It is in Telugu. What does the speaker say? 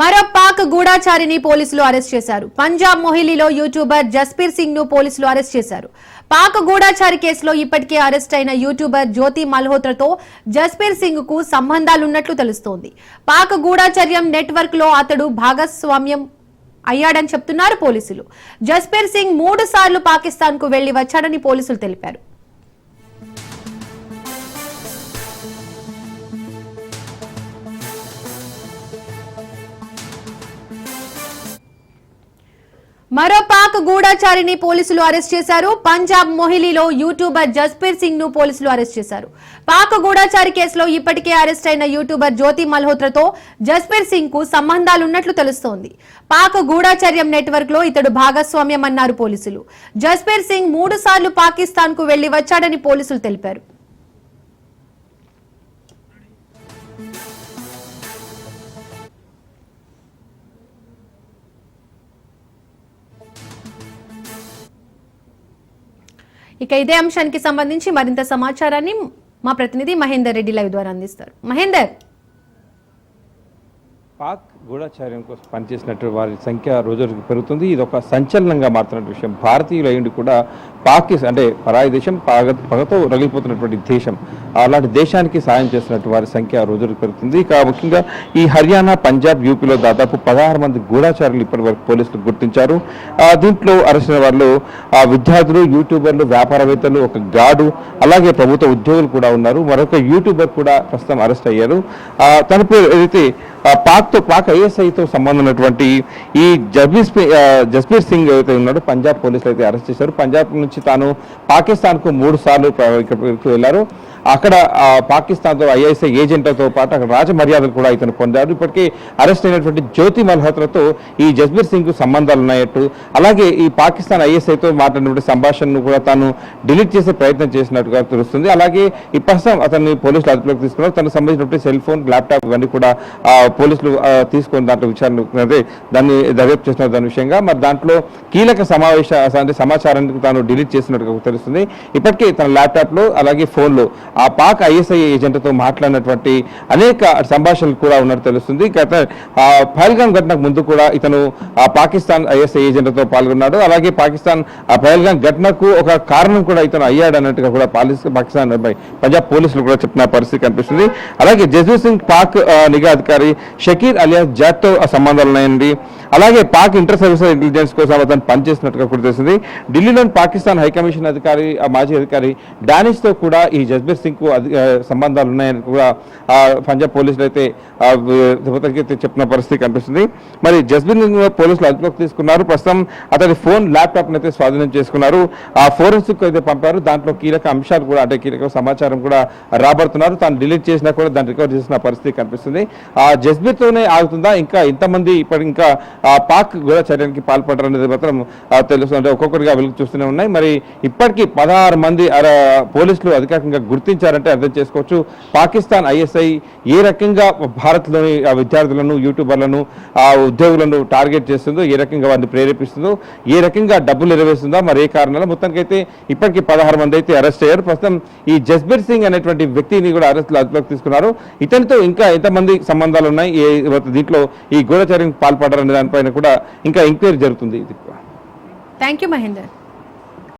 మరో పాక్ గూఢాచారిని పోలీసులు అరెస్ట్ చేశారు. పంజాబ్ మొహిలీలో యూట్యూబర్ జస్బీర్ సింగ్ ను పోలీసులు అరెస్ట్ చేశారు. పాక్ గూఢాచారి కేసులో ఇప్పటికే అరెస్ట్ అయిన యూట్యూబర్ జ్యోతి మల్హోత్రాతో జస్బీర్ సింగ్ కు సంబంధాలున్నట్లు తెలుస్తోంది. పాక్ గూఢాచర్యం నెట్వర్క్ లో అతడు భాగస్వామ్యం అయ్యాడని చెప్తున్నారు పోలీసులు. జస్బీర్ సింగ్ 3 సార్లు పాకిస్తాన్ కు వెళ్లి వచ్చాడని పోలీసులు తెలిపారు. మరో పాక్ గూఢాచారిని పోలీసులు అరెస్ట్ చేశారు. పంజాబ్ మొహిలీలో యూట్యూబర్ జస్బీర్ సింగ్ ను పోలీసులు అరెస్ట్ చేశారు. పాక్ గూఢాచారి కేసులో ఇప్పటికే అరెస్ట్ అయిన యూట్యూబర్ జ్యోతి మల్హోత్రాతో జస్బీర్ సింగ్ కు సంబంధాలున్నట్లు తెలుస్తోంది. పాక్ గూఢాచర్యం నెట్వర్క్ లో ఇతడు భాగస్వామ్యం అన్నారు పోలీసులు. జస్బీర్ సింగ్ 3 సార్లు పాకిస్తాన్ కు వెళ్లి వచ్చాడని పోలీసులు తెలిపారు. ఇక ఇదే అంశానికి సంబంధించి మరింత సమాచారాన్ని మా ప్రతినిధి మహేందర్ రెడ్డి లైవ్ ద్వారా అందిస్తారు. మహేందర్, పాక్ గూఢాచార్యం కోసం పనిచేసినట్టు వారి సంఖ్య రోజుకి పెరుగుతుంది. ఇది ఒక సంచలనంగా మారుతున్న విషయం. భారతీయులు అయ్యుండి కూడా పాకిస్తాన్ అంటే పరాయి దేశం, పగతో రగిలిపోతున్నటువంటి దేశం, అలాంటి దేశానికి సాయం చేస్తున్నట్టు వారి సంఖ్య రోజుకి పెరుగుతుంది. ఇక ముఖ్యంగా ఈ హర్యానా, పంజాబ్, యూపీలో దాదాపు 16 మంది గూఢాచారులు ఇప్పటి వరకు పోలీసులు గుర్తించారు. దీంట్లో అరెస్ట్ అయిన వాళ్ళు విద్యార్థులు, యూట్యూబర్లు, వ్యాపారవేత్తలు, ఒక గార్డు, అలాగే ప్రభుత్వ ఉద్యోగులు కూడా ఉన్నారు. మరొక యూట్యూబర్ కూడా ప్రస్తుతం అరెస్ట్ అయ్యారు. తన పేరు ఏదైతే పాక్ ఐఎస్ఐతో సంబంధం ఉన్నటువంటి ఈ జస్బీర్ సింగ్ ఏదైతే ఉన్నాడో పంజాబ్ పోలీసులు అయితే అరెస్ట్ చేశారు. పంజాబ్ నుంచి తాను పాకిస్తాన్ కు 3 సార్లు వెళ్లారు. అక్కడ పాకిస్తాన్ తో ఐఎస్ఐ ఏజెంట్లతో పాటు అక్కడ రాజమర్యాదలు కూడా ఇతను పొందారు. ఇప్పటికే అరెస్ట్ అయినటువంటి జ్యోతి మల్హోత్రాతో ఈ జస్బీర్ సింగ్ కు సంబంధాలు ఉన్నాయట్టు, అలాగే ఈ పాకిస్తాన్ ఐఎస్ఐతో మాట్లాడినటువంటి సంభాషణను కూడా తాను డిలీట్ చేసే ప్రయత్నం చేసినట్టుగా తెలుస్తుంది. అలాగే ఈ ప్రస్తుతం అతన్ని పోలీసులు అదుపులోకి తీసుకున్నారు. తనకు సంబంధించినటువంటి సెల్ ఫోన్, ల్యాప్టాప్ ఇవన్నీ కూడా పోలీసులు తీసుకొని దాంట్లో విచారణ దాన్ని దర్యాప్తు చేస్తున్నారు. దాని విషయంగా మరి దాంట్లో కీలక సమాచారాన్ని తాను డిలీట్ చేసినట్టుగా తెలుస్తుంది. ఇప్పటికే తన ల్యాప్టాప్ లో అలాగే ఫోన్ లో ఆ పాక్ ఐఎస్ఐ ఏజెంట్తో మాట్లాడినటువంటి అనేక సంభాషణలు కూడా ఉన్నట్టు తెలుస్తుంది. గత పహల్గాం ఘటనకు ముందు కూడా ఇతను పాకిస్తాన్ ఐఎస్ఐ ఏజెంట్తో పాల్గొన్నాడు. అలాగే పాకిస్తాన్ పహల్గాం ఘటనకు ఒక కారణం కూడా ఇతను అయ్యాడు అన్నట్టుగా కూడా పాకిస్తాన్ పంజాబ్ పోలీసులు కూడా చెప్పిన పరిస్థితి కనిపిస్తుంది. అలాగే జస్బీర్ సింగ్ పాక్ నిఘా అధికారి షకీర్ అలియాస్ జాట్ తో సంబంధాలు ఉన్నాయండి. అలాగే పాక్ ఇంటర్ సర్వీసెస్ ఇంటెలిజెన్స్ కోసం అతను పనిచేసినట్టుగా కూడా తెలిసింది. ఢిల్లీలోని పాకిస్తాన్ హైకమిషన్ అధికారి, మాజీ అధికారి డానిష్ తో కూడా ఈ జస్బీర్ సింగ్ కు సంబంధాలు ఉన్నాయని కూడా పంజాబ్ పోలీసులు అయితే చెప్పిన పరిస్థితి కనిపిస్తుంది. మరి జస్బీర్ సింగ్ పోలీసులు అదుపులోకి తీసుకున్నారు. ప్రస్తుతం అతని ఫోన్, ల్యాప్టాప్ అయితే స్వాధీనం చేసుకున్నారు. ఆ ఫోరెన్సిక్ అయితే పంపారు. దాంట్లో కీలక అంశాలు కూడా అంటే కీలక సమాచారం కూడా రాబడుతున్నారు. తాను డిలీట్ చేసినా కూడా దాన్ని రికవర్ చేసిన పరిస్థితి కనిపిస్తుంది. ఆ జస్బీర్ తోనే ఆగుతుందా, ఇంకా ఇంతమంది ఇంకా పాక్ గూఢాచర్యానికి పాల్పడరు అనేది మాత్రం తెలుస్తుంది. ఒక్కొక్కరిగా వెలుగు చూస్తూనే ఉన్నాయి. మరి ఇప్పటికీ 16 మంది పోలీసులు అధికారికంగా గుర్తించారంటే అర్థం చేసుకోవచ్చు పాకిస్తాన్ ఐఎస్ఐ ఏ రకంగా భారత్లోని విద్యార్థులను, యూట్యూబర్లను, ఉద్యోగులను టార్గెట్ చేస్తుందో, ఏ రకంగా వారిని ప్రేరేపిస్తుందో, ఏ రకంగా డబ్బులు ఎరవేస్తుందో, మరి ఏ కారణాలు మొత్తానికైతే ఇప్పటికీ 16 మంది అయితే అరెస్ట్ అయ్యారు. ప్రస్తుతం ఈ జస్బీర్ సింగ్ అనేటువంటి వ్యక్తిని కూడా అదుపులోకి తీసుకున్నారు. ఇతనితో ఇంకా ఎంతమంది సంబంధాలు ఉన్నాయి, దీంట్లో ఈ గూఢచర్యానికి పాల్పడారనే దానిపైన కూడా ఇంకా ఎంక్వైరీ జరుగుతుంది. Thank you Mahender.